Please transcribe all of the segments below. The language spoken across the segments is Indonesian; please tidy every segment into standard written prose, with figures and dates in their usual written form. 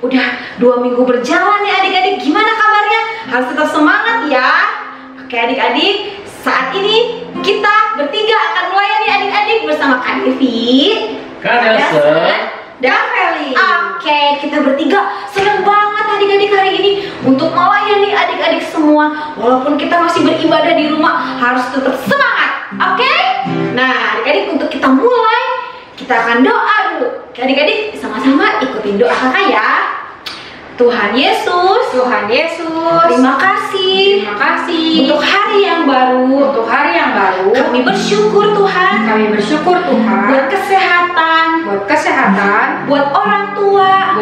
Udah 2 minggu berjalan nih adik-adik, gimana kabarnya? Harus tetap semangat ya. Oke adik-adik, saat ini kita bertiga akan melayani adik-adik bersama Kak Devi, Kak Nelson, dan Feli. Oke, kita bertiga senang banget adik-adik hari ini untuk melayani adik-adik semua. Walaupun kita masih beribadah di rumah, harus tetap semangat. Oke? Nah adik-adik, untuk kita mulai, kita akan doa dulu. Oke adik-adik, sama-sama ikutin doa kakak ya. Tuhan Yesus, terima kasih untuk hari yang baru. Kami bersyukur Tuhan, buat kesehatan, buat orang tua,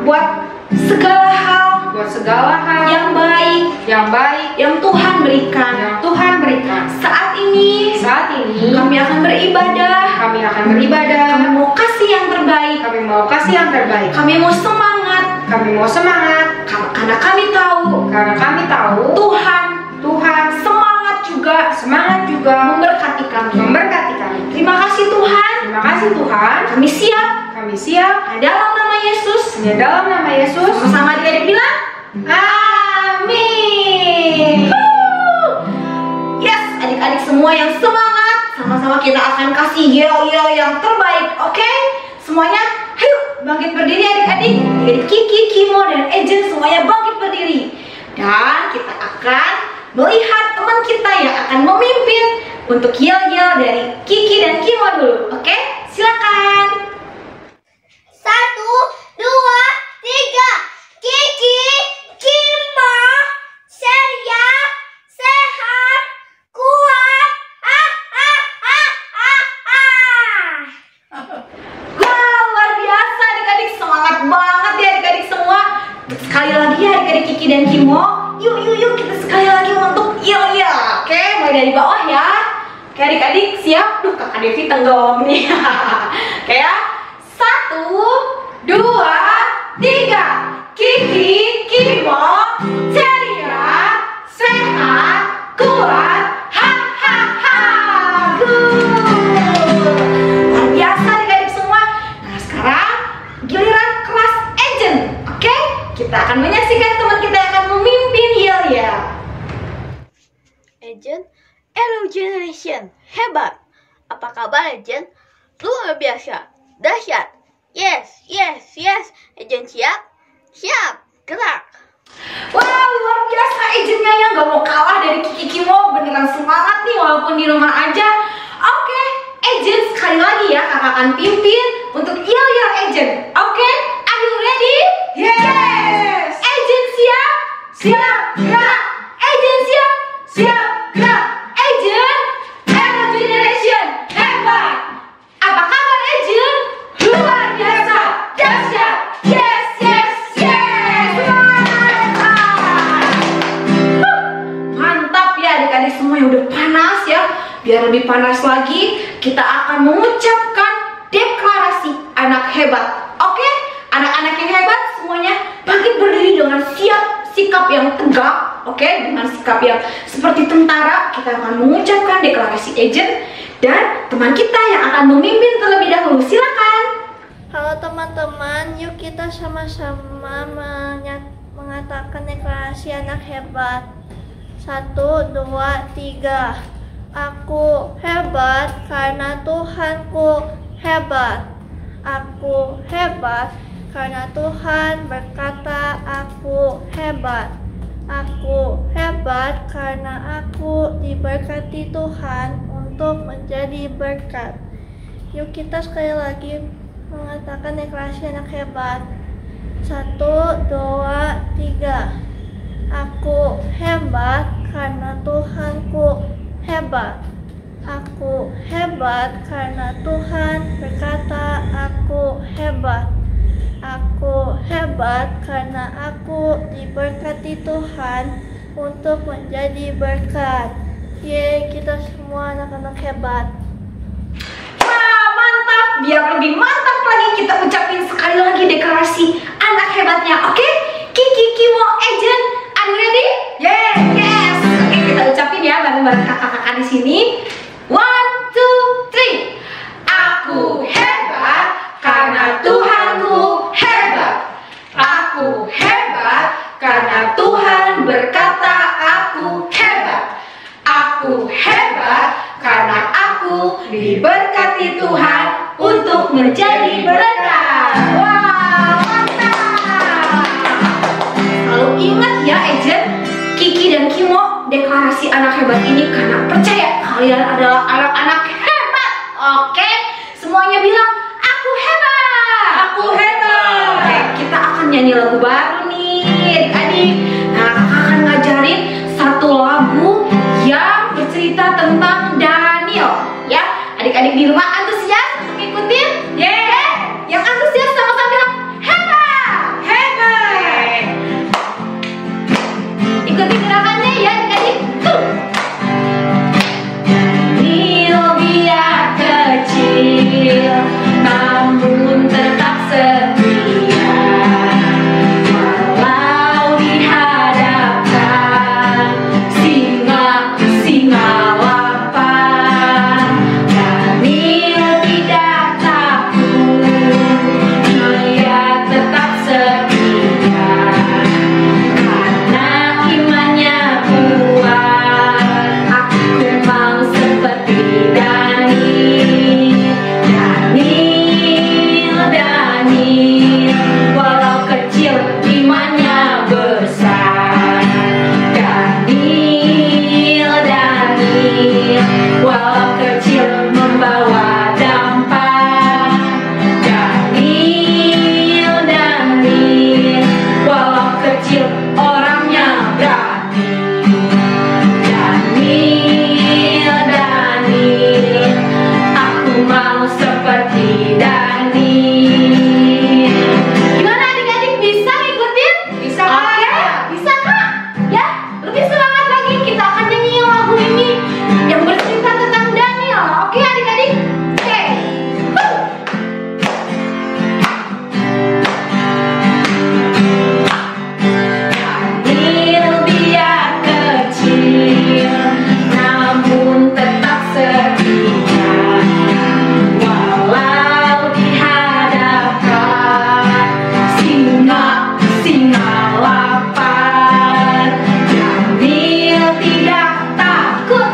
buat segala hal yang baik yang Tuhan berikan. Saat ini kami akan beribadah. Kami mau kasih yang terbaik. Kami mau semangat. Karena kami tahu Tuhan semangat juga memberkati kami. Terima kasih Tuhan. Kami siap. Dalam nama Yesus. Sama-sama adik-adik bilang amin. Yes, adik-adik semua yang semangat, sama-sama kita akan kasih yel-yel yang terbaik. Oke? Semuanya, ayo bangkit berdiri adik-adik. Adik Kiki, Kimo, dan Ejen semuanya bangkit berdiri. Dan kita akan melihat teman kita yang akan memimpin untuk yel-yel dari Kiki dan Kimo dulu. Oke? Silakan. 1, 2, 3. Kiki, Kimo, ceria, sehat, kuat. Wah, luar biasa adik-adik, semangat banget ya adik-adik semua. Sekali lagi ya adik-adik Kiki dan Kimo, yuk kita sekali lagi untuk yel-yel. Oke, mulai dari bawah ya. Oke adik-adik, siap? Duh, kakak Devi tenggom nih. Oke ya, 1, 2, 3. Kiki, Kimo, ceria, sehat, kuat. Luar biasa adik-adik semua. Nah sekarang giliran kelas Ejen. Oke, kita akan menyaksikan teman kita yang akan memimpin yel-yel. Ejen, Hello Generation, hebat. Apa kabar Ejen? Luar biasa, dahsyat. Yes. Ejen siap? Siap, gerak. Wah, luar biasa Ejennya yang gak mau kalah dari Kiki Kimo. Beneran semangat nih walaupun di rumah aja. Oke, Ejen sekali lagi ya kakak akan pimpin untuk yel-yel Ejen. Oke, are you ready? Yes. Ejen siap? Siap, gerak. Ejen siap? Siap, gerak. Ejen, Hello Generation, hebat. Apa kabar Ejen? Luar biasa, dahsyat. Yes. Mantap ya adik-adik semua yang udah panas ya. Biar lebih panas lagi, kita akan mengucapkan deklarasi anak hebat. Oke? Anak-anak yang hebat semuanya bangkit berdiri dengan sikap yang tegak. Oke? Dengan sikap yang seperti tentara, kita akan mengucapkan deklarasi Ejen dan teman kita yang akan memimpin terlebih dahulu. Silakan. Halo teman-teman, yuk kita sama-sama mengatakan deklarasi anak hebat. 1, 2, 3. Aku hebat karena Tuhanku hebat. Aku hebat karena Tuhan berkata aku hebat. Aku hebat karena aku diberkati Tuhan untuk menjadi berkat. Yuk kita sekali lagi mengatakan deklarasi anak hebat. 1, 2, 3. Aku hebat karena Tuhanku hebat. Aku hebat karena Tuhan berkata aku hebat. Aku hebat karena aku diberkati Tuhan untuk menjadi berkat. Yeay, kita semua anak-anak hebat. Wah, mantap. Biar lebih mantap lagi, kita ucapin sekali lagi deklarasi anak hebatnya. Oke? Kiki, Kimo, Ejen, are you ready? Yes. Oke, kita ucapin ya bareng-bareng kakak-kakak di sini. 1, 2, 3. Aku hebat karena Tuhanku hebat. menjadi berkah. Wah, mantap. Selalu ingat ya Ejen, Kiki dan Kimo deklarasi anak hebat ini karena percaya kalian adalah anak-anak hebat. Oke, semuanya bilang aku hebat. Aku hebat. Oke, kita akan nyanyi lagu baru nih adik-adik. Nah, kakak akan ngajarin satu lagu yang bercerita tentang Daniel. Ya, adik-adik di rumah antusias untuk ikutin? Yeah. Yang antusias sama-sama bilang hebat. Hebat. Ikuti gerakannya ya adik-adik. Daniel biar kecil, namun tetap setia. Walau dihadapkan singa-singa lapar, Daniel tidak takut, dia tetap setia. Karena imannya kuat, aku mau seperti Daniel. Daniel, walau kecil imannya besar. Daniel, walau kecil membawa dampak. Daniel, walau kecil orangnya berani. Daniel, aku mau seperti Daniel. Gimana adik-adik, bisa ngikutin? Bisa Kak? Bisa Kak? Ya, lebih semangat lagi, kita akan nyanyi lagu ini yang bercerita tentang Daniel. Oke adik-adik? Oke. Daniel biar kecil, namun tetap setia. Walau dihadapkan singa-singa lapar, Daniel tidak takut,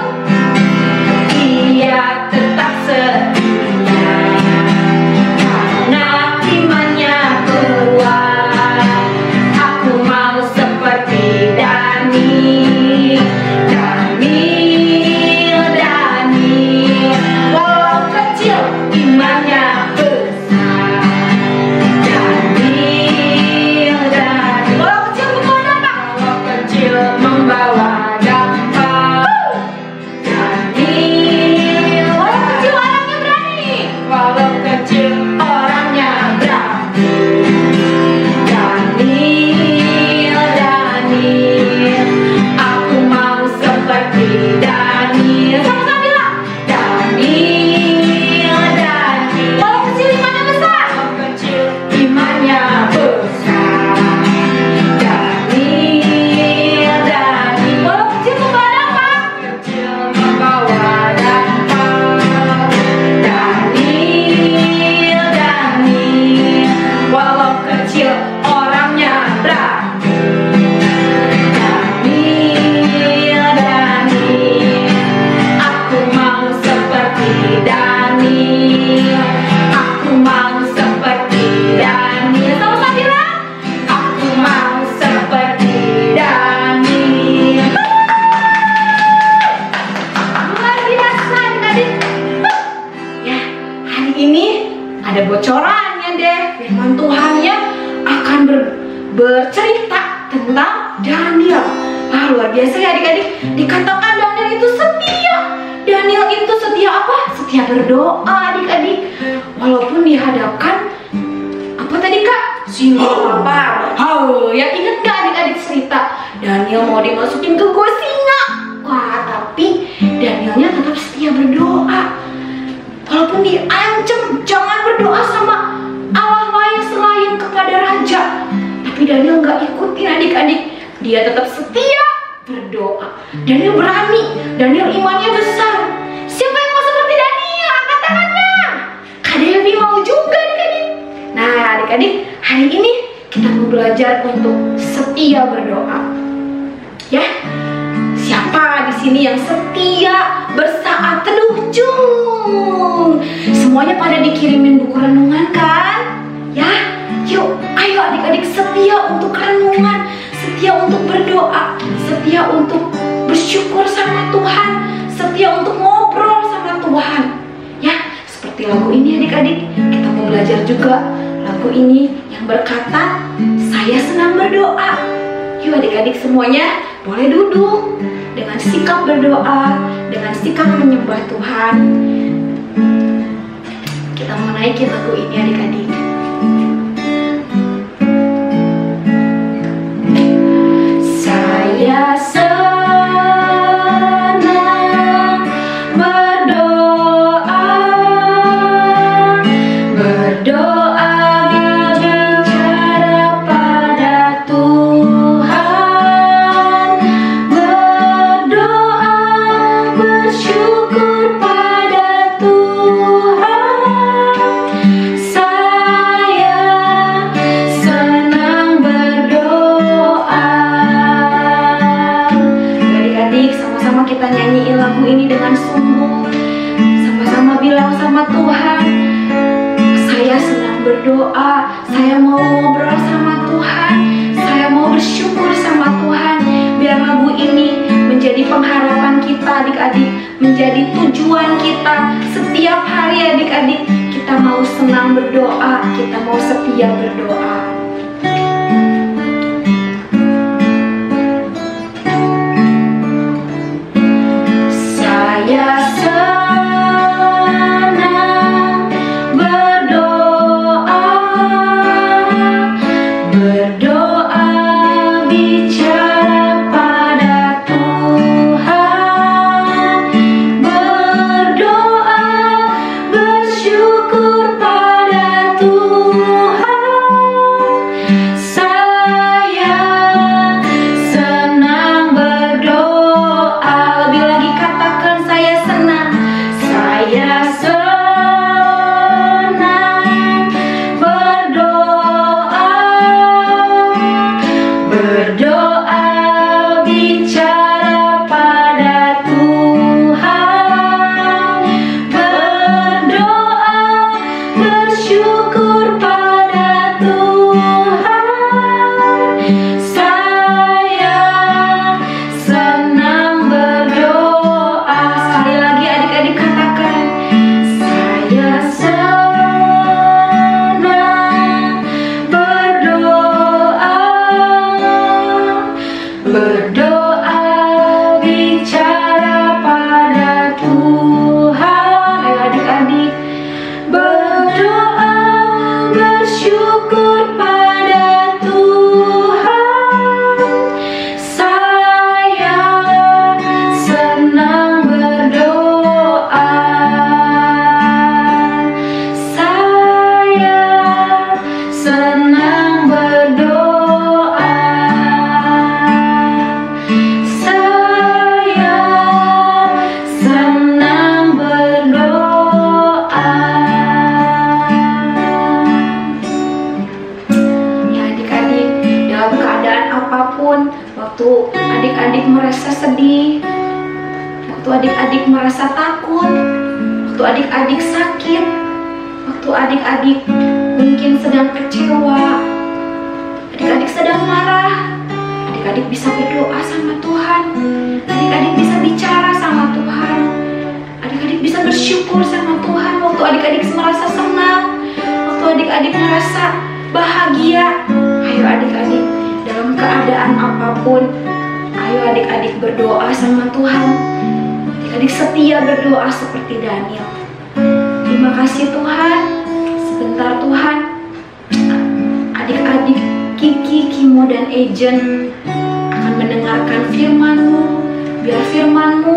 ia tetap setia. Karena imannya kuat, aku mau seperti Daniel. Daniel, walau kecil imannya besar. Daniel, walau kecil membawa dampak. Walau kecil membawa dampak. Daniel, walau kecil orangnya berani. Walau kecil orangnya berani. Daniel, aku mau seperti Daniel. Sama-sama bilang Daniel, walau kecil imannya besar. Walau kecil imannya besar. Daniel, walau kecil membawa dampak. Kecil membawa dampak. Daniel, walau kecil orangnya berani. Daniel, aku mau seperti Daniel. Aku mau seperti Daniel. Sama-sama bilang, aku mau seperti Daniel. Luar biasa adik-adik. Ya, hari ini ada bocorannya deh. Firman Tuhannya akan bercerita tentang Daniel. Wah, luar biasa ya adik-adik. Dikatakan Daniel itu setia. Daniel itu setia apa? Setia berdoa adik-adik. Walaupun dihadapkan apa tadi Kak? Singa lapar. Ya ingat gak adik-adik cerita Daniel mau dimasukin ke gua singa. Wah, tapi Danielnya tetap setia berdoa. Walaupun diancam jangan berdoa sama Allah lain selain kepada raja, tapi Daniel nggak ikutin adik-adik. Dia tetap setia berdoa. Daniel berani. Daniel imannya besar. Siapa yang mau seperti Daniel? Angkat tangannya. Kak Devi mau juga adik-adik. Nah adik-adik, hari ini kita mau belajar untuk setia berdoa. Ya, siapa di sini yang setia bersaat teduh jung? Semua semuanya pada dikirimin buku renungan kan? Ya, yuk, ayo adik-adik setia untuk renungan, setia untuk berdoa, setia untuk bersyukur sama Tuhan, setia untuk ngobrol sama Tuhan. Ya, seperti lagu ini adik-adik, kita mau belajar juga lagu ini yang berkata, saya senang berdoa. Yuk adik-adik semuanya boleh duduk dengan sikap berdoa, dengan sikap menyembah Tuhan. Kita mau naikin lagu ini adik-adik. Saya senang berdoa, berdoa bicara pada Tuhan, berdoa bersyukur pada Tuhan. Saya senang berdoa. Adik-adik, sama-sama kita nyanyiin lagu ini dengan sungguh. Sama-sama bilang sama Tuhan, saya senang berdoa, saya mau ngobrol sama Tuhan, saya mau bersyukur sama Tuhan. Biar lagu ini menjadi pengharapan kita adik-adik, menjadi tujuan kita setiap hari adik-adik. Kita mau senang berdoa, kita mau setia berdoa. Saya senang berdoa, berdoa bicara pada Tuhan, berdoa bersyukur pada Tuhan. Saya senang berdoa. Lebih lagi katakan, saya senang. Saya senang berdoa, berdoa bicara pada Tuhan, berdoa bersyukur pada Tuhan. Saya senang berdoa. Sekali lagi adik-adik katakan, saya senang berdoa, berdoa bicara pada Tuhan. Ayo adik-adik, berdoa bersyukur pada Tuhan. Saya senang berdoa, saya senang berdoa, saya senang berdoa. Ya adik-adik, dalam keadaan apapun, waktu adik-adik merasa sedih, waktu adik-adik merasa takut, waktu adik-adik sakit, waktu adik-adik mungkin sedang kecewa, adik-adik sedang marah, adik-adik bisa berdoa sama Tuhan, adik-adik bisa bicara sama Tuhan, adik-adik bisa bersyukur sama Tuhan. Waktu adik-adik merasa senang, waktu adik-adik merasa bahagia, ayo adik-adik, dalam keadaan apapun, ayo adik-adik berdoa sama Tuhan. Adik-adik setia berdoa seperti Daniel. Terima kasih Tuhan. Sebentar Tuhan, adik-adik Kiki, Kimo, dan Ejen akan mendengarkan firman-Mu. Biar firman-Mu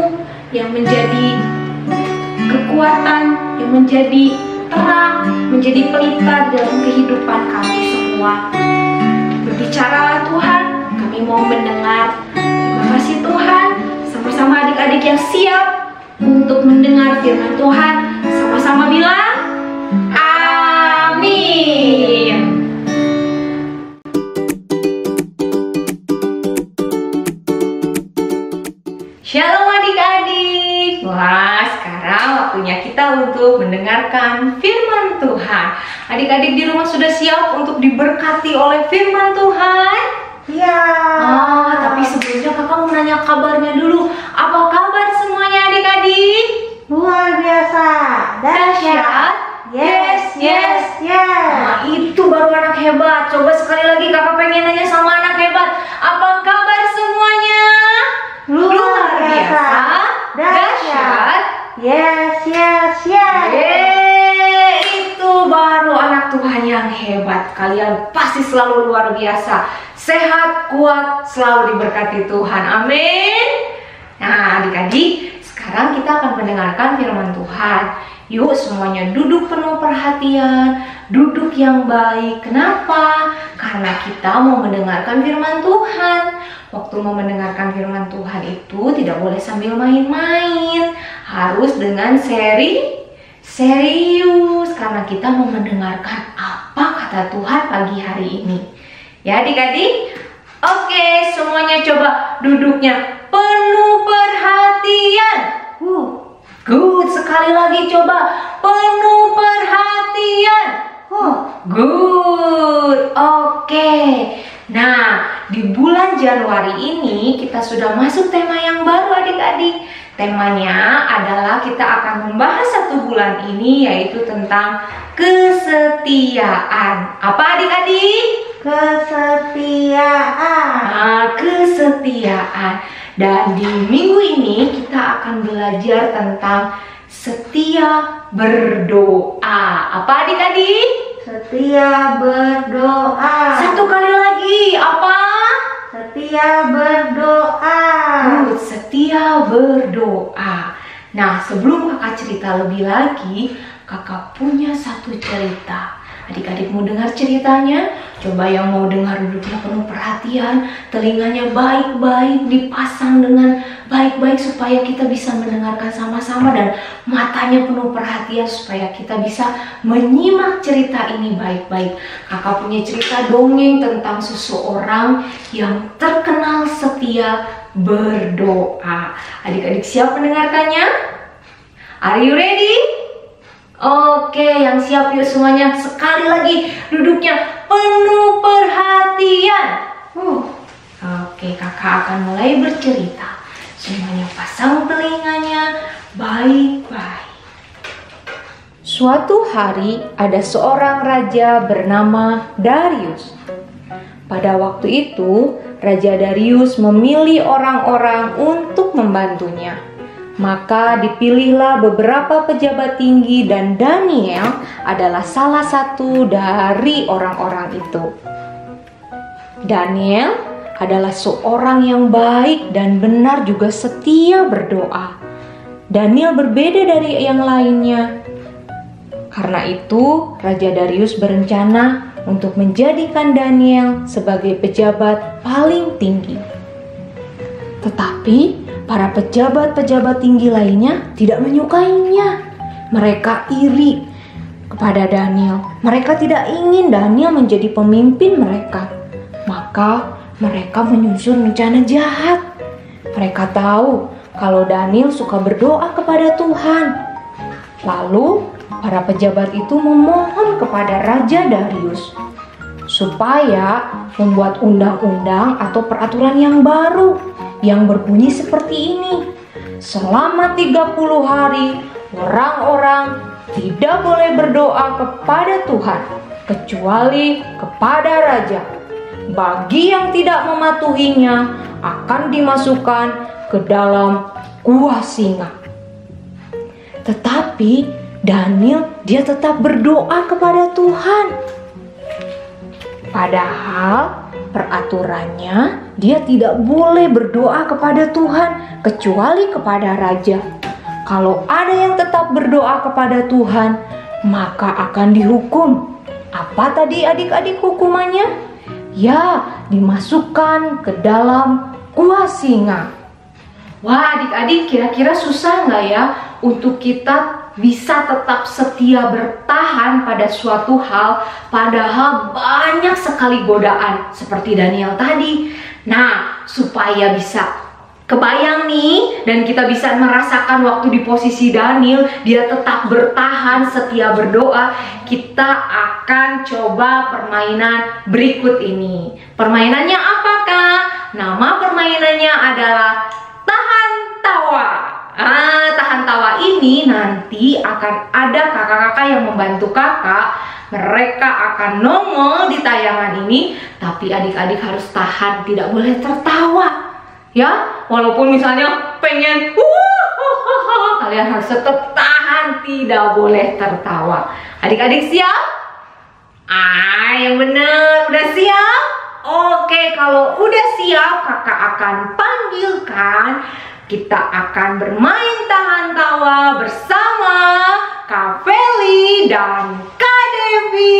yang menjadi kekuatan, yang menjadi terang, menjadi pelita dalam kehidupan kami semua. Berbicaralah Tuhan, kami mau mendengar. Terima kasih Tuhan. Sama-sama adik-adik yang siap untuk mendengar firman Tuhan, sama-sama bilang amin. Shalom adik-adik. Wah, sekarang waktunya kita untuk mendengarkan mendengarkan firman Tuhan. Adik-adik di rumah sudah siap untuk diberkati oleh firman Tuhan? Ya. Tapi sebelumnya kakak mau nanya kabarnya dulu. Apa kabar semuanya adik-adik? Luar biasa. Dahsyat? Yes, yes, yes. Nah, itu baru anak hebat. Coba sekali lagi kakak pengen nanya sama anak hebat. Apa kabar semuanya? Luar biasa. Dahsyat? Yes, yes, yes. Itu baru anak Tuhan yang hebat. Kalian pasti selalu luar biasa. Sehat, kuat, selalu diberkati Tuhan. Amin. Nah, adik-adik, sekarang kita akan mendengarkan firman Tuhan. Yuk semuanya duduk penuh perhatian, duduk yang baik. Kenapa? Karena kita mau mendengarkan firman Tuhan. Waktu mau mendengarkan firman Tuhan itu tidak boleh sambil main-main. Harus dengan serius. Karena kita mau mendengarkan apa kata Tuhan pagi hari ini. Ya adik-adik? Oke, semuanya coba duduknya penuh perhatian. Good, sekali lagi coba penuh perhatian. Good, oke. Nah, di bulan Januari ini kita sudah masuk tema yang baru adik-adik. Temanya adalah kita akan membahas satu bulan ini yaitu tentang kesetiaan. Apa adik-adik? Kesetiaan. Nah, kesetiaan. Dan di minggu ini kita akan belajar tentang setia berdoa. Apa adik-adik? Setia berdoa. Satu kali lagi, apa? Setia berdoa. Setia berdoa. Nah, sebelum kakak cerita lebih lagi, kakak punya satu cerita. Adik-adik mau dengar ceritanya? Coba yang mau dengar duduknya penuh perhatian, telinganya baik-baik dipasang dengan baik-baik supaya kita bisa mendengarkan sama-sama, dan matanya penuh perhatian supaya kita bisa menyimak cerita ini baik-baik. Kakak punya cerita dongeng tentang seseorang yang terkenal setia berdoa. Adik-adik siap mendengarkannya? Are you ready? Oke, yang siap yuk semuanya. Sekali lagi duduknya penuh perhatian. Oke, kakak akan mulai bercerita. Semuanya pasang telinganya baik-baik. Suatu hari ada seorang raja bernama Darius. Pada waktu itu, Raja Darius memilih orang-orang untuk membantunya. Maka dipilihlah beberapa pejabat tinggi dan Daniel adalah salah satu dari orang-orang itu. Daniel adalah seorang yang baik dan benar juga setia berdoa. Daniel berbeda dari yang lainnya. Karena itu, Raja Darius berencana untuk menjadikan Daniel sebagai pejabat paling tinggi. Tetapi para pejabat-pejabat tinggi lainnya tidak menyukainya. Mereka iri kepada Daniel. Mereka tidak ingin Daniel menjadi pemimpin mereka. Maka mereka menyusun rencana jahat. Mereka tahu kalau Daniel suka berdoa kepada Tuhan. Lalu para pejabat itu memohon kepada Raja Darius supaya membuat undang-undang atau peraturan yang baru yang berbunyi seperti ini. Selama 30 hari, orang-orang tidak boleh berdoa kepada Tuhan, kecuali kepada Raja. Bagi yang tidak mematuhinya, akan dimasukkan ke dalam gua singa. Tetapi Daniel, dia tetap berdoa kepada Tuhan. Padahal peraturannya dia tidak boleh berdoa kepada Tuhan kecuali kepada raja. Kalau ada yang tetap berdoa kepada Tuhan, maka akan dihukum. Apa tadi adik-adik hukumannya? Ya, dimasukkan ke dalam gua singa. Wah adik-adik, kira-kira susah nggak ya untuk kita bisa tetap setia bertahan pada suatu hal padahal banyak sekali godaan seperti Daniel tadi. Nah, supaya bisa Kebayang nih, dan kita bisa merasakan waktu di posisi Daniel, dia tetap bertahan setia berdoa. Kita akan coba permainan berikut ini. Permainannya apakah? Nama permainannya adalah tahan tawa. Tahan tawa ini nanti akan ada kakak-kakak yang membantu kakak. Mereka akan nongol di tayangan ini, tapi adik-adik harus tahan, tidak boleh tertawa. Ya, walaupun misalnya pengen kalian harus tetap tahan, tidak boleh tertawa. Adik-adik siap? Yang bener, udah siap? Oke, kalau udah siap, kakak akan panggilkan. Kita akan bermain tahan tawa bersama Kak Feli dan Kak Devi.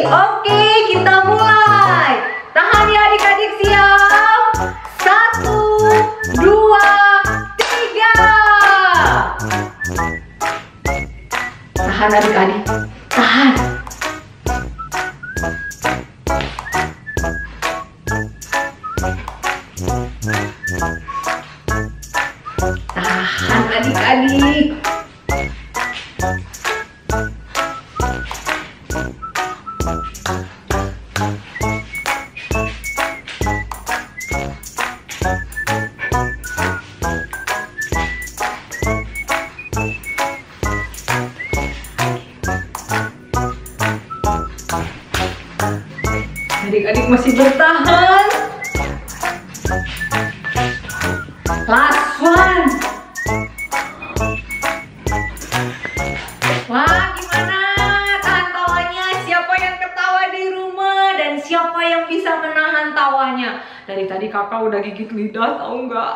Oke, kita mulai. Tahan ya adik-adik, siap? 1, 2, 3. Tahan adik-adik, tahan. Tahan adik-adik. Adik-adik masih bertahan. Last one. Wah, gimana tahan tawanya? Siapa yang ketawa di rumah dan siapa yang bisa menahan tawanya? Dari tadi kakak udah gigit lidah, tahu nggak?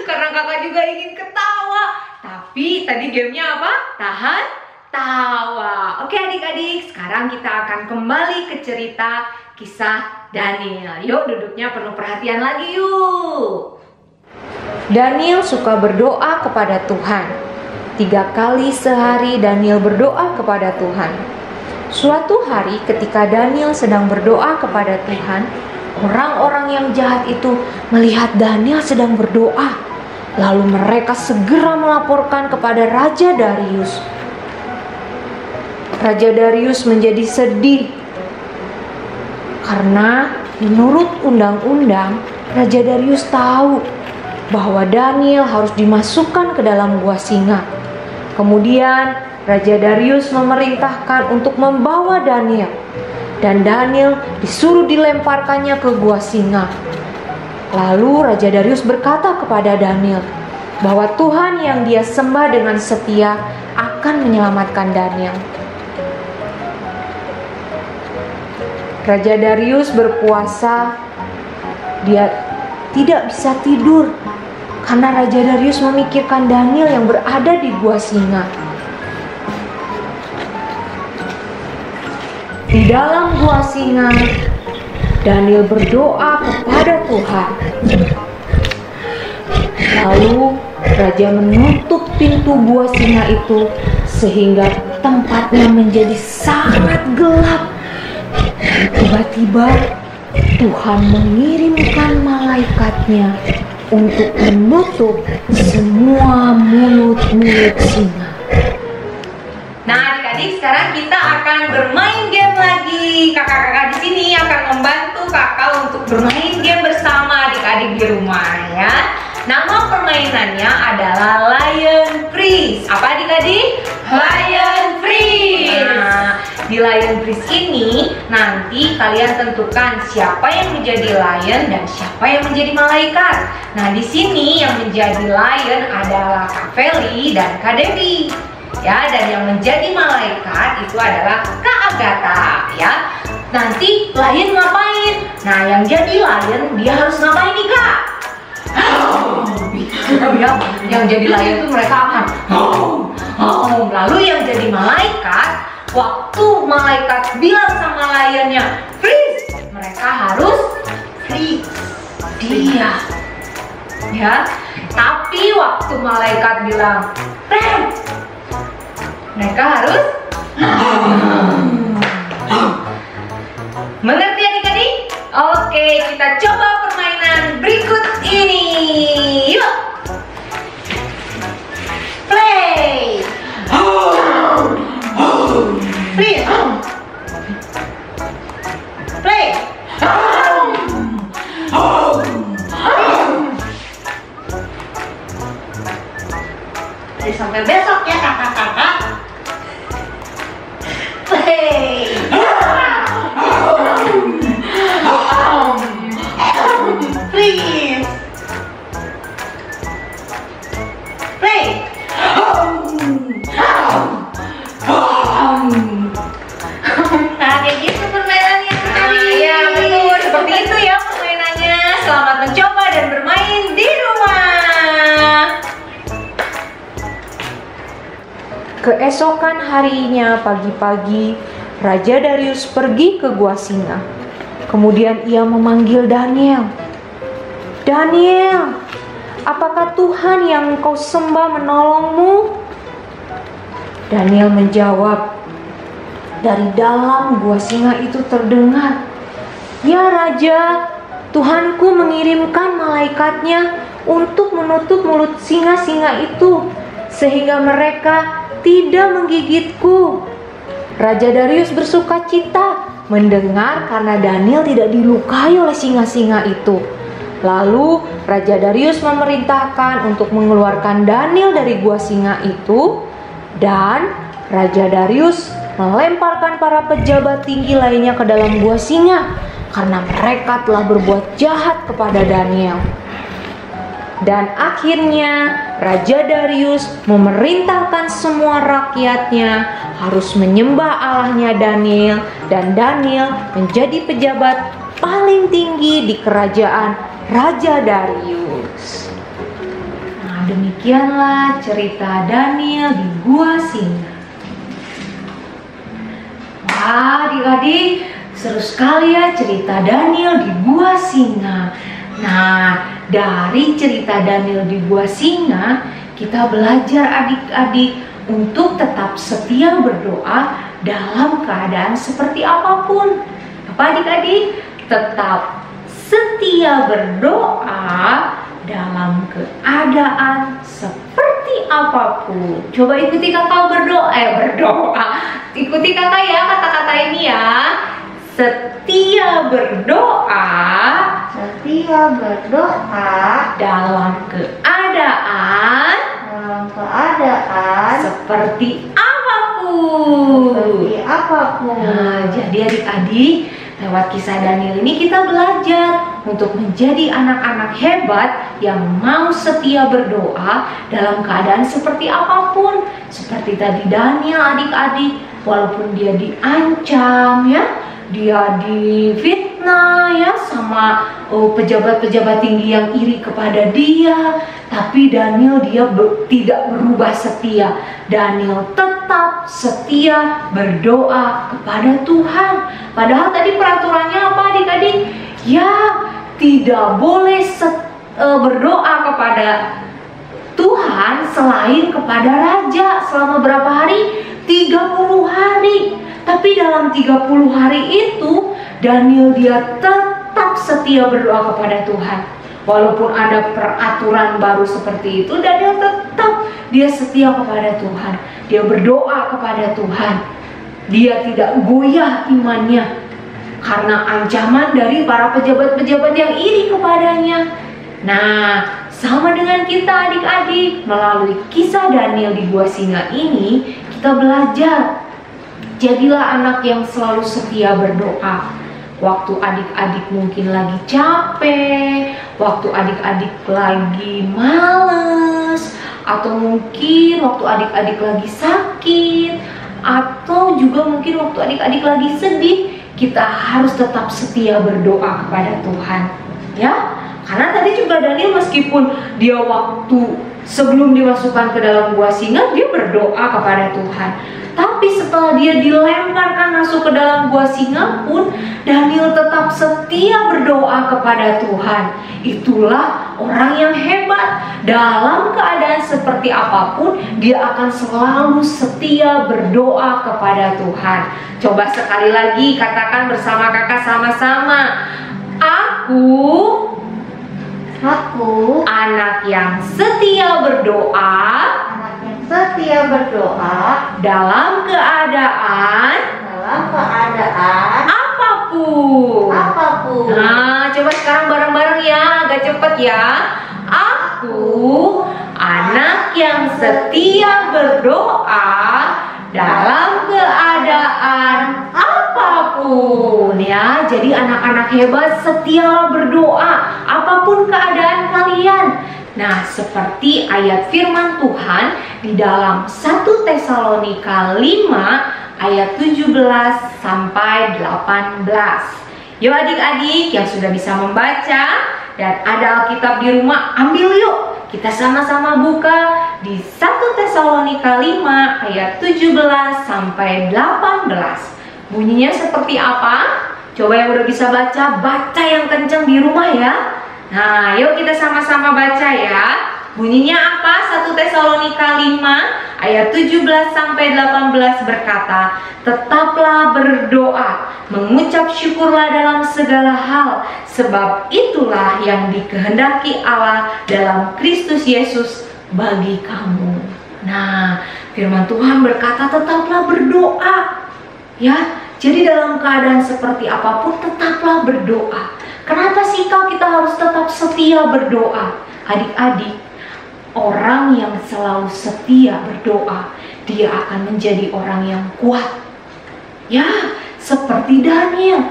Karena kakak juga ingin ketawa. Tapi tadi gamenya apa? Tahan tawa. Oke adik-adik, sekarang kita akan kembali ke cerita kisah Daniel. Yuk duduknya penuh perhatian lagi yuk. Daniel suka berdoa kepada Tuhan. 3 kali sehari Daniel berdoa kepada Tuhan. Suatu hari ketika Daniel sedang berdoa kepada Tuhan, orang-orang yang jahat itu melihat Daniel sedang berdoa. Lalu mereka segera melaporkan kepada Raja Darius. Raja Darius menjadi sedih karena menurut undang-undang Raja Darius tahu bahwa Daniel harus dimasukkan ke dalam gua singa. Kemudian Raja Darius memerintahkan untuk membawa Daniel, dan Daniel disuruh dilemparkannya ke gua singa. Lalu Raja Darius berkata kepada Daniel bahwa Tuhan yang dia sembah dengan setia akan menyelamatkan Daniel. Raja Darius berpuasa, dia tidak bisa tidur karena Raja Darius memikirkan Daniel yang berada di gua singa. Di dalam gua singa, Daniel berdoa kepada Tuhan. Lalu Raja menutup pintu gua singa itu sehingga tempatnya menjadi sangat gelap. Tiba-tiba Tuhan mengirimkan malaikatnya untuk menutup semua mulut-mulut singa. Nah adik-adik, sekarang kita akan bermain game lagi. Kakak-kakak di sini akan membantu kakak untuk bermain game bersama adik-adik di rumah ya. Nama permainannya adalah Lion Freeze. Apa adik-adik? Lion Freeze. Nah, di Lion Freeze ini nanti kalian tentukan siapa yang menjadi lion dan siapa yang menjadi malaikat. Nah, di sini yang menjadi lion adalah Kak Feli dan Kak Devi. Ya, dan yang menjadi malaikat itu adalah Kak Agatha ya. Nanti lion ngapain? Nah, yang jadi lion dia harus ngapain nih Kak? Ya, yang jadi lion itu mereka akan lalu yang jadi malaikat, waktu malaikat bilang sama lionnya freeze, mereka harus freeze dia ya. Tapi waktu malaikat bilang rem, mereka harus mengerti adik-adik? Oke, kita coba permainan berikutnya. Yuk. Play. Freeze. Play. Jadi sampai besok ya kakak-kakak. Play. Freeze. Play. Nah, kayak gitu permainannya. Iya, betul. Seperti itu ya permainannya. Selamat mencoba dan bermain di rumah. Keesokan harinya pagi-pagi, Raja Darius pergi ke gua singa. Kemudian ia memanggil Daniel. Daniel, apakah Tuhan yang engkau sembah menolongmu? Daniel menjawab, dari dalam gua singa itu terdengar, ya Raja, Tuhanku mengirimkan malaikatnya untuk menutup mulut singa-singa itu, sehingga mereka tidak menggigitku. Raja Darius bersuka cita mendengar karena Daniel tidak dilukai oleh singa-singa itu. Lalu Raja Darius memerintahkan untuk mengeluarkan Daniel dari gua singa itu, dan Raja Darius melemparkan para pejabat tinggi lainnya ke dalam gua singa karena mereka telah berbuat jahat kepada Daniel. Dan akhirnya Raja Darius memerintahkan semua rakyatnya harus menyembah Allahnya Daniel, dan Daniel menjadi pejabat paling tinggi di kerajaan Raja Darius. Nah, demikianlah cerita Daniel di gua singa. Wah, adik-adik, seru sekali ya cerita Daniel di gua singa. Nah, dari cerita Daniel di gua singa, kita belajar adik-adik untuk tetap setia berdoa dalam keadaan seperti apapun. Apa adik-adik? Tetap setia berdoa dalam keadaan seperti apapun. Coba ikuti kakak berdoa. Ikuti kakak ya kata-kata ini ya. Setia berdoa. Setia berdoa Dalam keadaan seperti apapun. seperti apapun. Nah, jadi adik-adik, lewat kisah Daniel ini kita belajar untuk menjadi anak-anak hebat yang mau setia berdoa dalam keadaan seperti apapun. Seperti tadi Daniel adik-adik, walaupun dia diancam ya, dia difitnah ya sama pejabat-pejabat tinggi yang iri kepada dia, tapi Daniel tidak berubah setia. Daniel tetap setia berdoa kepada Tuhan. Padahal tadi peraturannya apa adik-adik? Ya, tidak boleh berdoa kepada Tuhan selain kepada raja selama berapa hari? 30 hari. Tapi dalam 30 hari itu Daniel dia tetap setia berdoa kepada Tuhan. Walaupun ada peraturan baru seperti itu, Daniel tetap dia setia kepada Tuhan. Dia berdoa kepada Tuhan. Dia tidak goyah imannya karena ancaman dari para pejabat-pejabat yang iri kepadanya. Nah, sama dengan kita adik-adik, melalui kisah Daniel di gua singa ini, kita belajar. Jadilah anak yang selalu setia berdoa. Waktu adik-adik mungkin lagi capek, waktu adik-adik lagi males, atau mungkin waktu adik-adik lagi sakit, atau juga mungkin waktu adik-adik lagi sedih, kita harus tetap setia berdoa kepada Tuhan. Ya, karena tadi juga Daniel meskipun dia waktu sebelum dimasukkan ke dalam gua singa, dia berdoa kepada Tuhan. Tapi setelah dia dilemparkan masuk ke dalam gua singa pun, Daniel tetap setia berdoa kepada Tuhan. Itulah orang yang hebat. Dalam keadaan seperti apapun, dia akan selalu setia berdoa kepada Tuhan. Coba sekali lagi katakan bersama kakak sama-sama. Aku Aku anak yang setia berdoa anak yang setia berdoa dalam keadaan apapun. Nah, coba sekarang bareng-bareng ya, agak cepet ya. Aku anak yang setia berdoa dalam keadaan apapun ya. Jadi anak-anak hebat, setialah berdoa apapun keadaan kalian. Nah, seperti ayat firman Tuhan di dalam 1 Tesalonika 5 ayat 17 sampai 18. Yuk adik-adik yang sudah bisa membaca dan ada Alkitab di rumah, ambil yuk. Kita sama-sama buka di 1 Tesalonika 5 ayat 17 sampai 18. Bunyinya seperti apa? Coba yang udah bisa baca, baca yang kencang di rumah ya. Nah, yuk kita sama-sama baca ya. Bunyinya apa? 1 Tesalonika 5 ayat 17 sampai 18 berkata, "Tetaplah berdoa, mengucap syukurlah dalam segala hal, sebab itulah yang dikehendaki Allah dalam Kristus Yesus bagi kamu." Nah, firman Tuhan berkata tetaplah berdoa. Ya, jadi dalam keadaan seperti apapun tetaplah berdoa. Kenapa sih kita harus tetap setia berdoa? Adik-adik, orang yang selalu setia berdoa, dia akan menjadi orang yang kuat. Ya, seperti Daniel.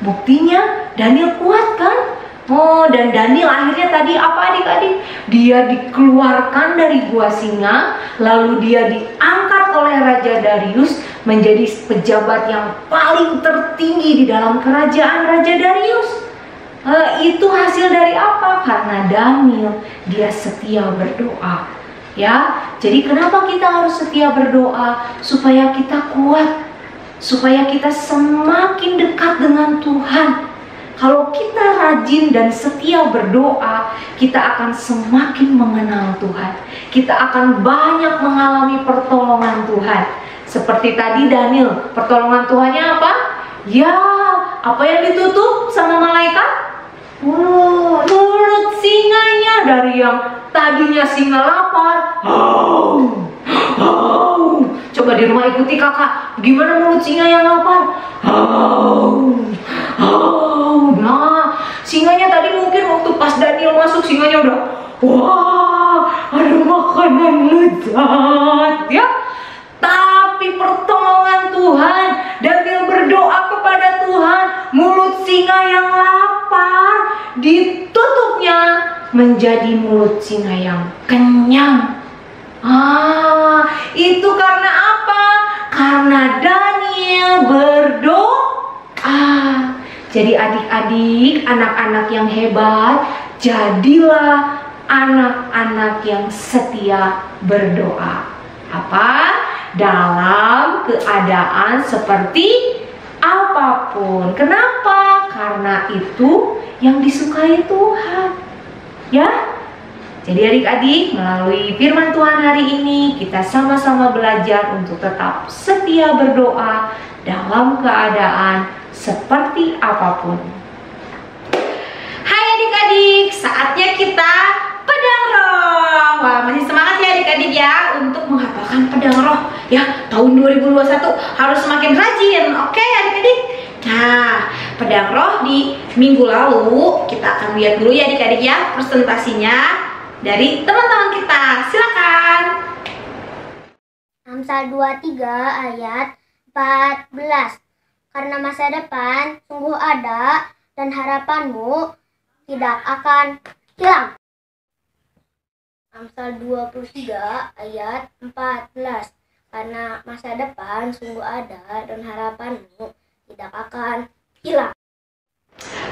Buktinya Daniel kuat kan? Oh, dan Daniel akhirnya tadi apa adik-adik? Dia dikeluarkan dari gua singa, lalu dia diangkat oleh Raja Darius menjadi pejabat yang paling tertinggi di dalam kerajaan Raja Darius. Itu hasil dari apa? Karena Daniel dia setia berdoa. Ya, jadi kenapa kita harus setia berdoa? Supaya kita kuat, supaya kita semakin dekat dengan Tuhan. Kalau kita rajin dan setia berdoa, kita akan semakin mengenal Tuhan. Kita akan banyak mengalami pertolongan Tuhan. Seperti tadi Daniel, pertolongan Tuhannya apa? Ya, apa yang ditutup sama malaikat? Mulut singanya. Dari yang tadinya singa lapar, coba di rumah ikuti kakak, gimana mulut singa yang lapar? Nah, singanya tadi mungkin waktu pas Daniel masuk, singanya udah, wah, ada makanan lezat ya. Tapi pertolongan Tuhan, Daniel berdoa kepada Tuhan, mulut singa yang lapar ditutupnya menjadi mulut singa yang kenyang. Itu karena apa? Karena Daniel berdoa. Jadi adik-adik, anak-anak yang hebat, jadilah anak-anak yang setia berdoa. Apa? Dalam keadaan seperti apapun. Kenapa? Karena itu yang disukai Tuhan. Ya? Jadi adik-adik, melalui firman Tuhan hari ini, kita sama-sama belajar untuk tetap setia berdoa dalam keadaan seperti apapun. Hai adik-adik, saatnya kita pedang roh. Wah, masih semangat ya adik-adik ya untuk menghafalkan pedang roh. Ya, tahun 2021 harus semakin rajin. Oke adik-adik. Nah, pedang roh di minggu lalu kita akan lihat dulu ya adik-adik ya presentasinya dari teman-teman kita. Silakan. Amsal 23 ayat 14. Karena masa depan sungguh ada dan harapanmu tidak akan hilang. Amsal 23 ayat 14. Karena masa depan sungguh ada dan harapanmu tidak akan hilang.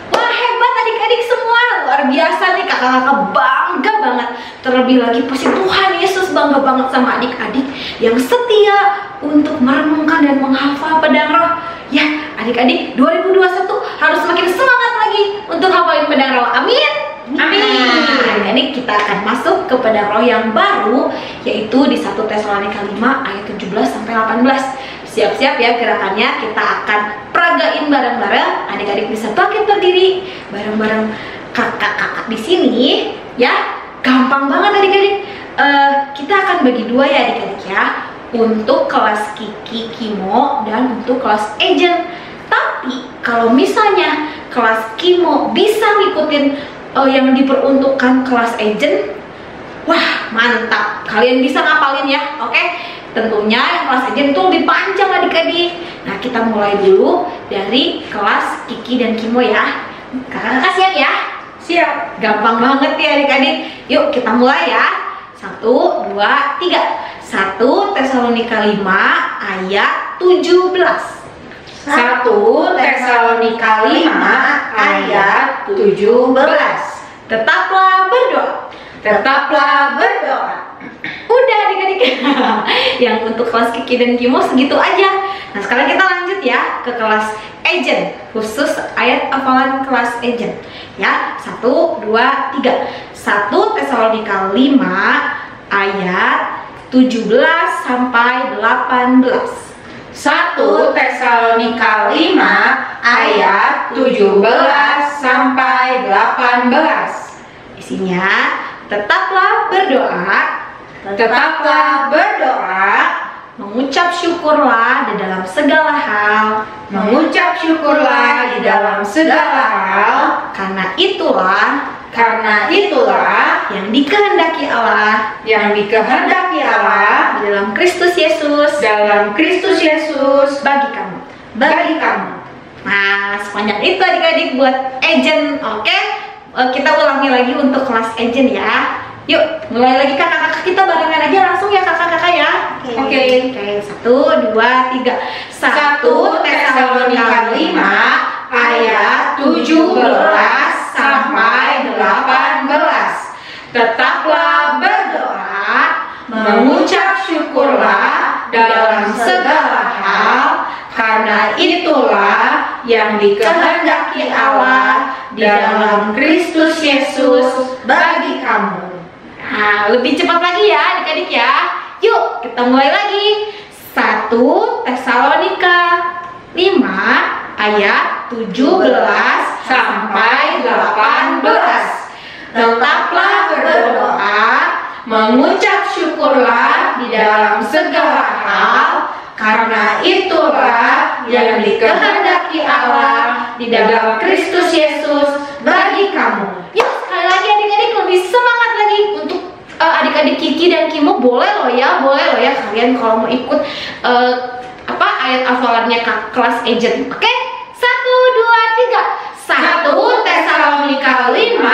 Wah, hebat adik-adik semua. Luar biasa nih, kakak-kakak bangga banget. Terlebih lagi pasti Tuhan Yesus bangga banget sama adik-adik yang setia untuk merenungkan dan menghafal pedang roh. Ya, adik-adik 2021 harus semakin semangat lagi untuk hafalin pedang roh. Amin. Amin. Adik-adik, kita akan masuk ke pedang roh yang baru, yaitu di 1 Tesalonika 5 ayat 17 sampai 18. Siap-siap ya gerakannya, kita akan peragain bareng-bareng. Adik-adik bisa bangkit berdiri bareng-bareng kakak-kakak di sini ya. Gampang banget adik-adik. Kita akan bagi dua ya adik-adik ya. Untuk kelas Kiki, Kimo, dan untuk kelas Ejen. Tapi kalau misalnya kelas Kimo bisa ngikutin yang diperuntukkan kelas Ejen, wah mantap, kalian bisa ngapalin ya. Oke, tentunya yang kelas Ejen itu lebih panjang adik-adik. Nah, kita mulai dulu dari kelas Kiki dan Kimo ya. Kakak siap ya? Siap. Gampang banget ya adik-adik. Yuk kita mulai ya. 1, 2, 3. 1 Tesalonika 5 ayat 17. 1 Tesalonika 5 ayat 17. Tetaplah berdoa. Tetaplah berdoa. Udah adik-adik. Yang untuk kelas Kiki dan Kimo segitu aja. Nah, sekarang kita lanjut ya ke kelas Ejen, khusus ayat hafalan kelas Ejen. Ya, 1, 2, 3. 1 Tesalonika 5 ayat 17 sampai 18. 1 Tesalonika 5 ayat 17 sampai 18. Isinya, tetaplah berdoa, Tetaplah berdoa, mengucap syukurlah di dalam segala hal, mengucap syukurlah di dalam segala hal, karena itulah yang dikehendaki Allah yang dikehendaki Allah di dalam Kristus Yesus bagi kamu. Nah, sepanjang itu adik-adik buat Ejen. Oke, kita ulangi lagi untuk kelas Ejen ya. Yuk, mulai lagi kakak-kakak, kita barengan aja langsung ya kakak-kakak ya. Oke. 1, 2, 3. 1 Tesalonika 5 ayat 17 sampai 18. Tetaplah berdoa, mengucap syukurlah dalam segala hal, karena itulah yang dikehendaki Allah di dalam Kristus Yesus bagi kamu. Nah, lebih cepat lagi ya adik-adik ya. Yuk kita mulai lagi. 1 Tesalonika 5 ayat 17 sampai 18. Tetaplah berdoa, mengucap syukurlah di dalam segala hal, karena itulah yang dikehendaki Allah di dalam Kristus Yesus bagi kamu. Yuk sekali lagi adik-adik, lebih semangat lagi untuk adik-adik Kiki dan Kimo. Boleh loh ya kalian kalau mau ikut ayat hafalannya kelas Ejen. Oke, 1, 2, 3. 1 Tesalonika 5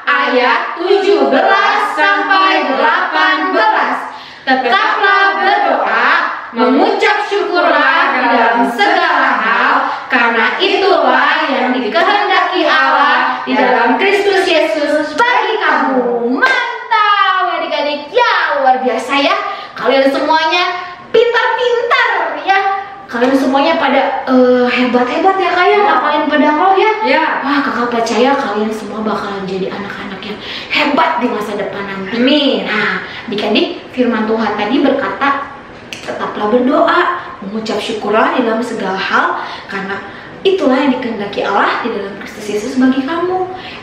ayat 17 sampai 18. Tetaplah berdoa, mengucap syukurlah di dalam segala hal, karena itulah yang dikehendaki Allah di dalam Kristus Yesus bagi kamu. Mantap adik-adik, ya luar biasa ya. Kalian semuanya pintar-pintar ya. Kalian semuanya pada hebat-hebat ya, kayak ngapalin pedang roh ya. Ya. Wah, kakak percaya kalian semua bakalan jadi anak-anak yang hebat di masa depan nanti. Amin. Nah, adik-adik, firman Tuhan tadi berkata, tetaplah berdoa, mengucap syukurlah di dalam segala hal, karena itulah yang dikehendaki Allah di dalam Kristus Yesus bagi kamu.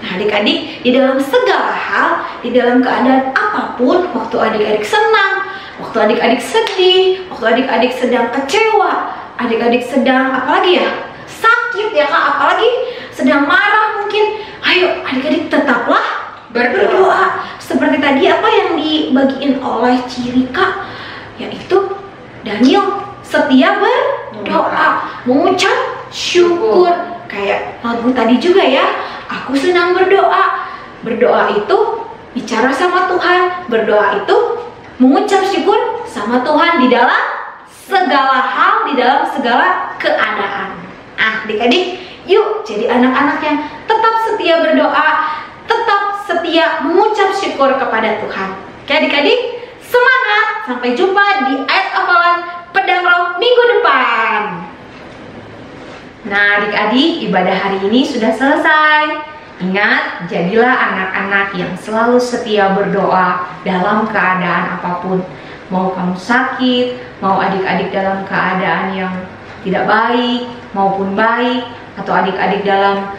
Nah, adik-adik, di dalam segala hal, di dalam keadaan apapun, waktu adik-adik senang, waktu adik-adik sedih, waktu adik-adik sedang kecewa, adik-adik sedang apalagi ya, sakit ya kak, apalagi sedang marah mungkin, ayo adik-adik tetaplah berdoa. Seperti tadi apa yang dibagiin oleh Cirika, yaitu Daniel setia berdoa, mengucap syukur. Kayak lagu tadi juga ya, aku senang berdoa. Berdoa itu bicara sama Tuhan, berdoa itu mengucap syukur sama Tuhan di dalam segala hal, di dalam segala keadaan. Adik-adik, yuk jadi anak-anak yang tetap setia berdoa, tetap setia mengucap syukur kepada Tuhan. Oke adik-adik, semangat! Sampai jumpa di ayat hafalan pedang roh minggu depan. Nah adik-adik, ibadah hari ini sudah selesai. Ingat, jadilah anak-anak yang selalu setia berdoa dalam keadaan apapun. Mau kamu sakit, mau adik-adik dalam keadaan yang tidak baik maupun baik, atau adik-adik dalam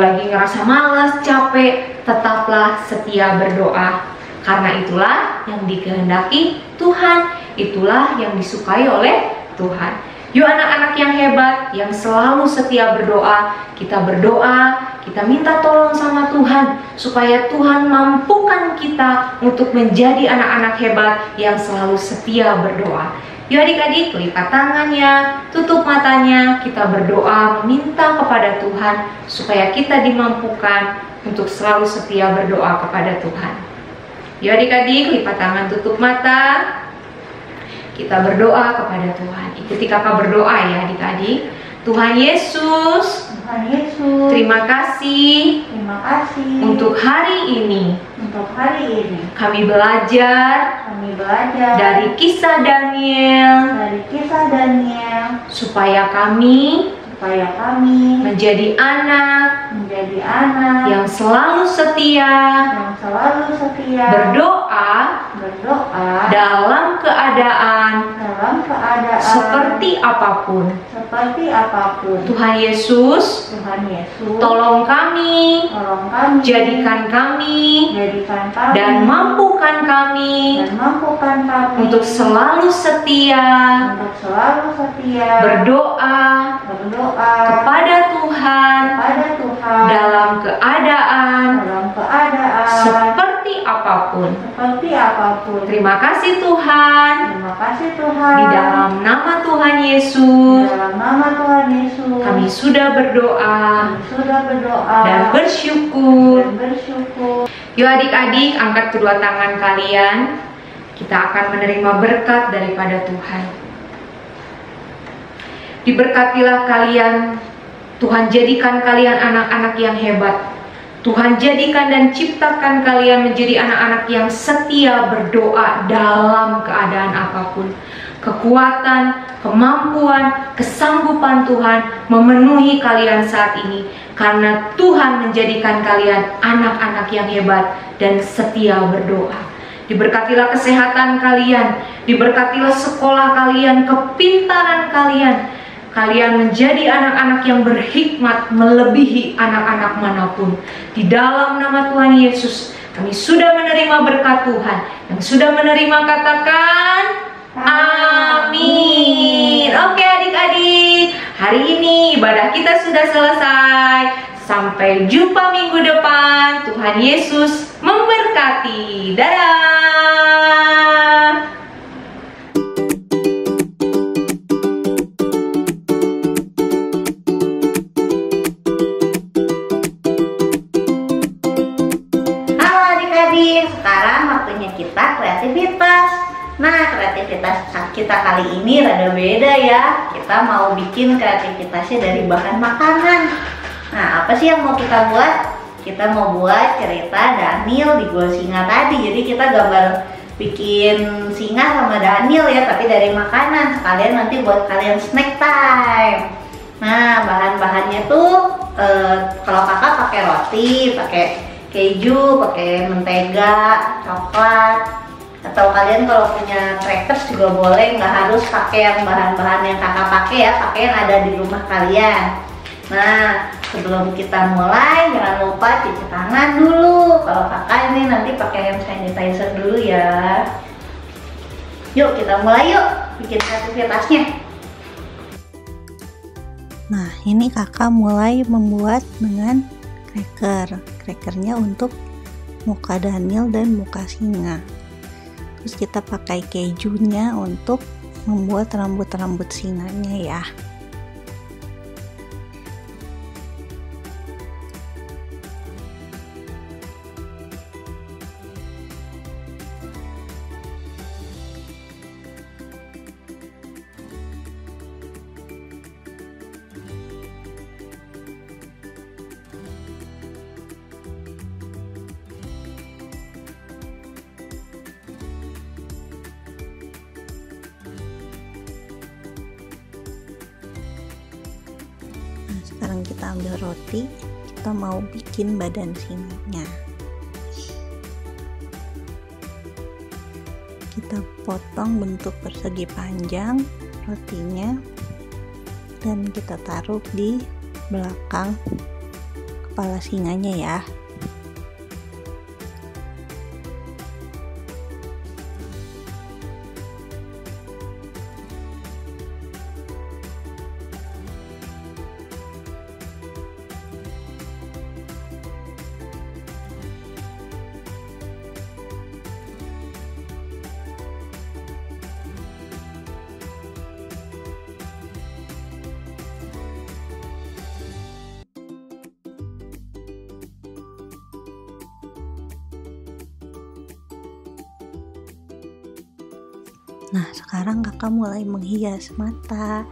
lagi ngerasa malas, capek, tetaplah setia berdoa. Karena itulah yang dikehendaki Tuhan, itulah yang disukai oleh Tuhan. Yuk anak-anak yang hebat, yang selalu setia berdoa, kita minta tolong sama Tuhan, supaya Tuhan mampukan kita untuk menjadi anak-anak hebat yang selalu setia berdoa. Yuk adik-adik, lipat tangannya, tutup matanya, kita berdoa, meminta kepada Tuhan, supaya kita dimampukan untuk selalu setia berdoa kepada Tuhan. Yuk adik-adik, lipat tangan, tutup mata. Kita berdoa kepada Tuhan. Ikuti kakak berdoa ya adik-adik. Tuhan Yesus, terima kasih untuk hari ini. Kami belajar dari kisah Daniel, supaya kami menjadi anak yang selalu setia, berdoa dalam keadaan seperti apapun. Tuhan Yesus, tolong kami, jadikan kami, dan mampukan kami untuk selalu setia, berdoa kepada Tuhan dalam keadaan seperti apapun. Terima kasih Tuhan. Di dalam nama Tuhan Yesus, kami sudah berdoa dan bersyukur. Yuk adik-adik, angkat kedua tangan kalian. Kita akan menerima berkat daripada Tuhan. Diberkatilah kalian. Tuhan jadikan kalian anak-anak yang hebat. Tuhan jadikan dan ciptakan kalian menjadi anak-anak yang setia berdoa dalam keadaan apapun. Kekuatan, kemampuan, kesanggupan Tuhan memenuhi kalian saat ini. Karena Tuhan menjadikan kalian anak-anak yang hebat dan setia berdoa. Diberkatilah kesehatan kalian, diberkatilah sekolah kalian, kepintaran kalian. Kalian menjadi anak-anak yang berhikmat melebihi anak-anak manapun. Di dalam nama Tuhan Yesus, kami sudah menerima berkat Tuhan. Yang sudah menerima katakan amin. Oke adik-adik, hari ini ibadah kita sudah selesai. Sampai jumpa minggu depan. Tuhan Yesus memberkati. Dadah. Sekarang waktunya kita kreativitas. Nah, kreativitas kita kali ini rada beda ya. Kita mau bikin kreativitasnya dari bahan makanan. Nah, apa sih yang mau kita buat? Kita mau buat cerita Daniel di Gua Singa tadi. Jadi kita gambar bikin singa sama Daniel ya, tapi dari makanan. Sekalian nanti buat kalian snack time. Nah, bahan-bahannya tuh kalau kakak pakai roti, pakai keju, pakai mentega, coklat, atau kalian kalau punya crackers juga boleh, nggak harus pakai yang bahan-bahan yang kakak pakai ya, pakai yang ada di rumah kalian. Nah, sebelum kita mulai jangan lupa cuci tangan dulu. Kalau kakak ini nanti pakai hand sanitizer dulu ya. Yuk kita mulai yuk bikin kreativitasnya. Nah, ini kakak mulai membuat dengan crackernya untuk muka Daniel dan muka singa. Terus kita pakai kejunya untuk membuat rambut-rambut singanya ya. Sekarang kita ambil roti, kita mau bikin badan singanya. Kita potong bentuk persegi panjang rotinya dan kita taruh di belakang kepala singanya ya. Nah, sekarang kakak mulai menghias mata,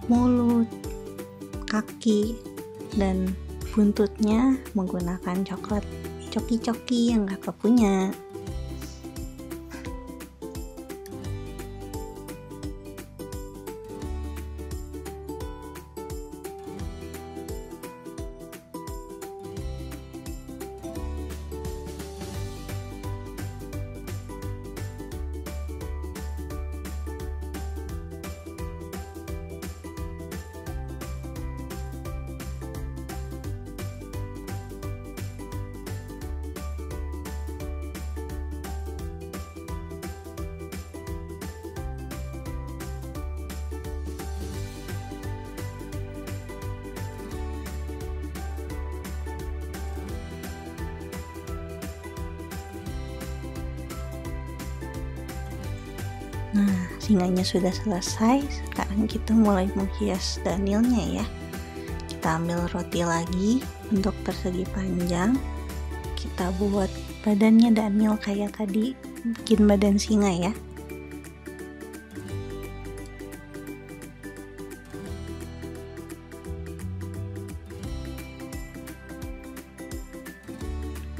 mulut, kaki, dan buntutnya menggunakan coklat coki-coki yang kakak punya. Nah, singanya sudah selesai. Sekarang kita mulai menghias Danielnya ya. Kita ambil roti lagi untuk persegi panjang. Kita buat badannya Daniel kayak tadi, bikin badan singa ya.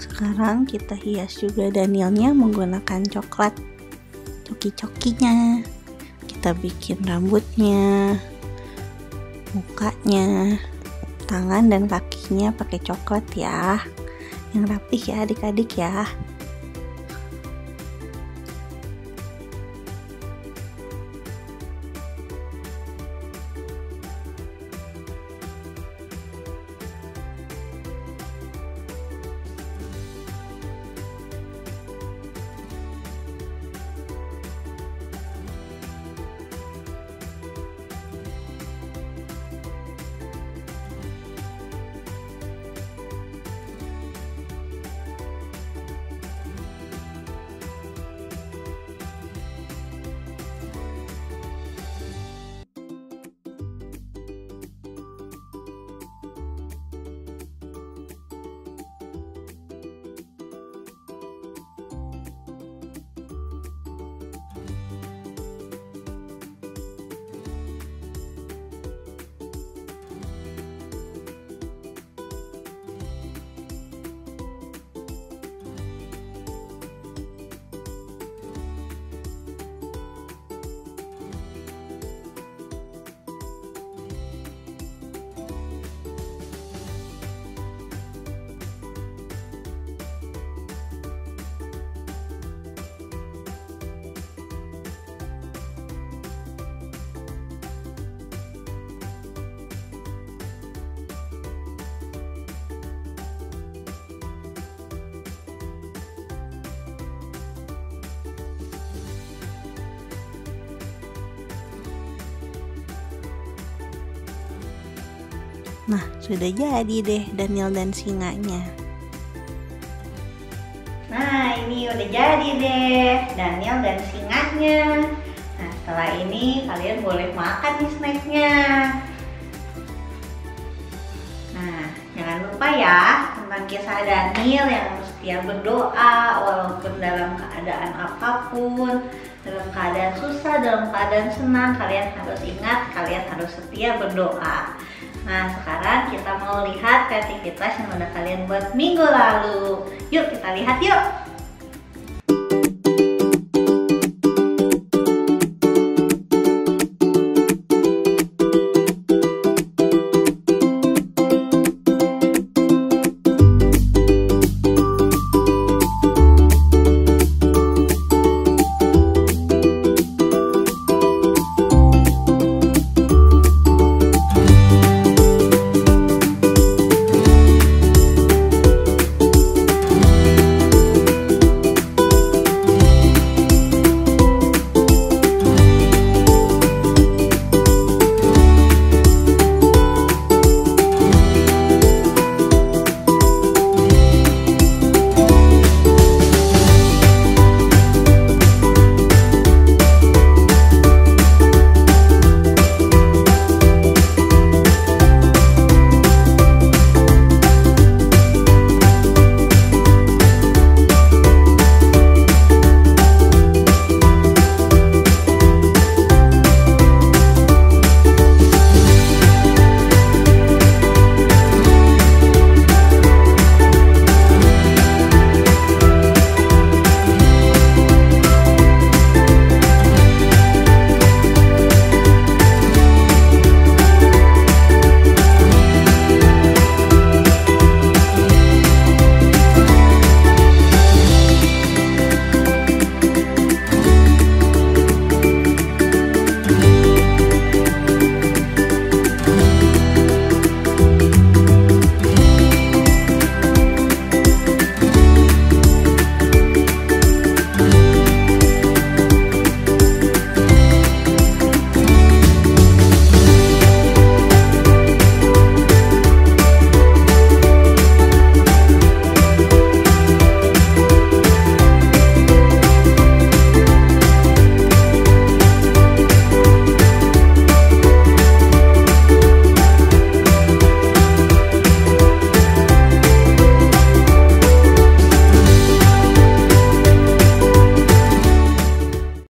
Sekarang kita hias juga Danielnya menggunakan coklat coki-cokinya. Kita bikin rambutnya, mukanya, tangan dan kakinya pakai coklat ya, yang rapih ya adik-adik ya. Nah, sudah jadi deh Daniel dan singanya. Nah, ini udah jadi deh Daniel dan singanya. Nah, setelah ini kalian boleh makan nih snacknya. Nah, jangan lupa ya tentang kisah Daniel yang setia berdoa walaupun dalam keadaan apapun, dalam keadaan susah, dalam keadaan senang, kalian harus ingat, kalian harus setia berdoa. Nah, sekarang kita mau lihat kreativitas yang udah kalian buat minggu lalu. Yuk kita lihat yuk.